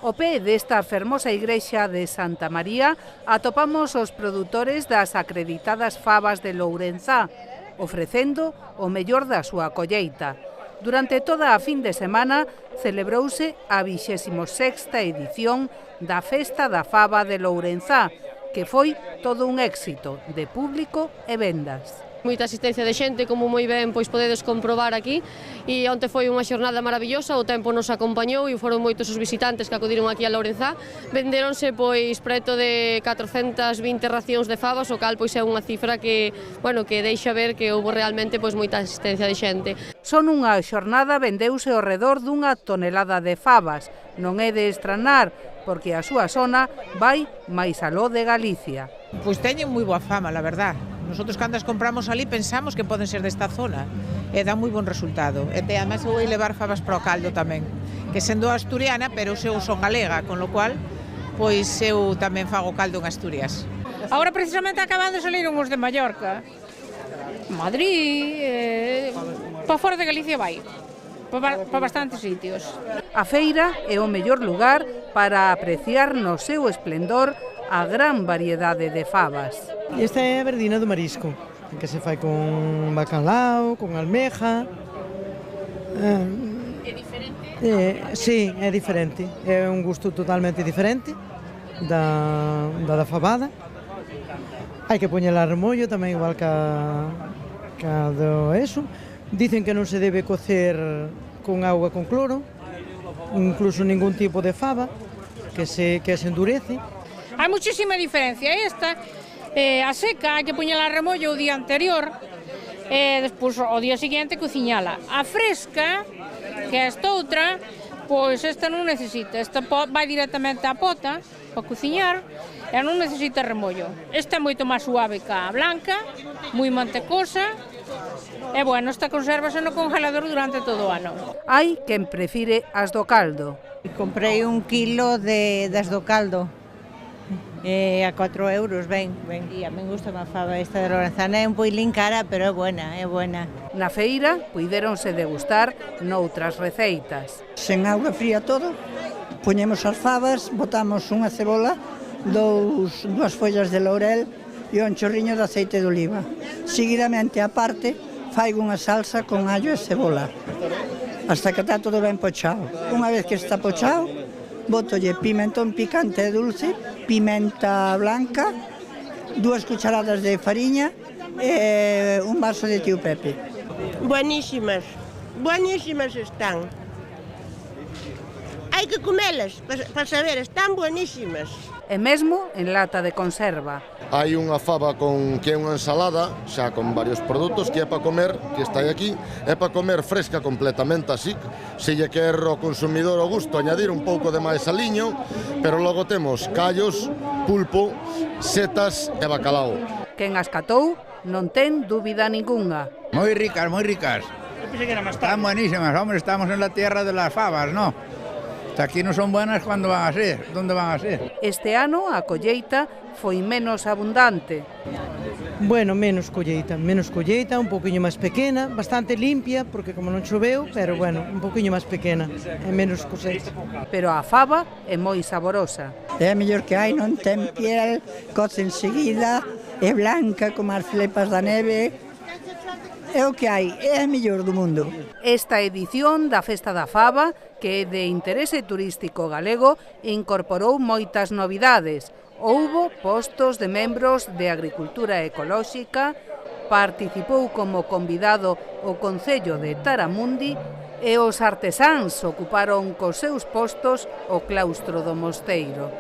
Ao pé desta fermosa igrexa de Santa María atopamos os produtores das acreditadas fabas de Lourenzá, ofrecendo o mellor da súa colleita. Durante toda a fin de semana celebrouse a 26ª edición da Festa da Faba de Lourenzá, que foi todo un éxito de público e vendas. Moita asistencia de xente, como moi ben pois podedes comprobar aquí, e onte foi unha xornada maravillosa, o tempo nos acompañou e foron moitos os visitantes que acudiron aquí a Lourenzá. Vendéronse pois preto de 420 racións de fabas, o cal pois é unha cifra que, bueno, que deixa ver que houve realmente pois moita asistencia de xente. Son unha xornada vendeuse ao redor dunha tonelada de fabas. Non é de estranar, porque a súa zona vai máis aló de Galicia. Pois teñen moi boa fama, la verdad. Nosotros cando as compramos ali pensamos que poden ser desta zona e dá moi bon resultado. E además eu vou levar fabas para o caldo tamén, que sendo asturiana, pero eu son galega, con lo cual pois eu tamén fago caldo en Asturias. Agora precisamente acaban de salir uns de Mallorca, Madrid, para fora de Galicia vai, para bastantes sitios. A feira é o mellor lugar para apreciar no seu esplendor a gran variedade de fabas. Esta é a verdina do marisco, que se fai con bacalao, con almeja. É diferente? Sí, é diferente. É un gusto totalmente diferente da fabada. Hai que poñela a remollo tamén igual que do eso. Dicen que non se debe cocer con auga con cloro, incluso ningún tipo de faba, que se endurece. Hai muchísima diferencia. Esta, a seca, hai que poñela a remollo o día anterior e despois o día seguinte cociñala. A fresca, que é esta outra, pois esta non necesita. Esta vai directamente á pota para cociñar e non necesita remollo. Esta é moito máis suave que a blanca, moi mantecosa. E bueno, esta consérvase no congelador durante todo o ano. Hai quen prefire as do caldo. Comprei 1 kilo das do caldo. A 4 euros, ben. E a min gusta má faba esta de Lorenzana, é un poilín cara, pero é buena. Na feira puidéronse degustar noutras receitas. Sen auga fría todo, poñemos as fabas, botamos unha cebola, dúas follas de laurel e un chorriño de aceite de oliva. Seguidamente, a parte, fai unha salsa con allo e cebola, hasta que está todo ben pochado. Unha vez que está pochado, botolle pimentón picante e dulce, pimenta blanca, 2 cucharadas de fariña e un vaso de tío Pepe. Buenísimas están. Hai que comelas para saber, están buenísimas. E mesmo en lata de conserva. Hai unha faba que é unha ensalada, xa con varios produtos, que é para comer, que está aquí, é para comer fresca completamente así. Se lle quer ao consumidor o gusto añadir un pouco de máis aliño, pero logo temos callos, pulpo, setas e bacalao. Quen as catou non ten dúbida ningunha. Moi ricas. Están buenísimas, hombre, estamos en la tierra de las fabas, ¿no? Si aquí no son buenas, ¿cuándo van a ser? ¿Dónde van a ser? Este ano a colleita foi menos abundante. Bueno, menos colleita, un poquinho máis pequena, bastante limpia, porque como non choveu, pero bueno, un poquinho máis pequena, e menos cosecha. Pero a faba é moi saborosa. É a mellor que hai, non ten piel, coce enseguida, é blanca como as flepas da neve. É o que hai, é a mellor do mundo. Esta edición da Festa da Faba, que é de interese turístico galego, incorporou moitas novidades. Houbo postos de membros de Agricultura Ecolóxica, participou como convidado o Concello de Taramundi e os artesáns ocuparon cos seus postos o claustro do mosteiro.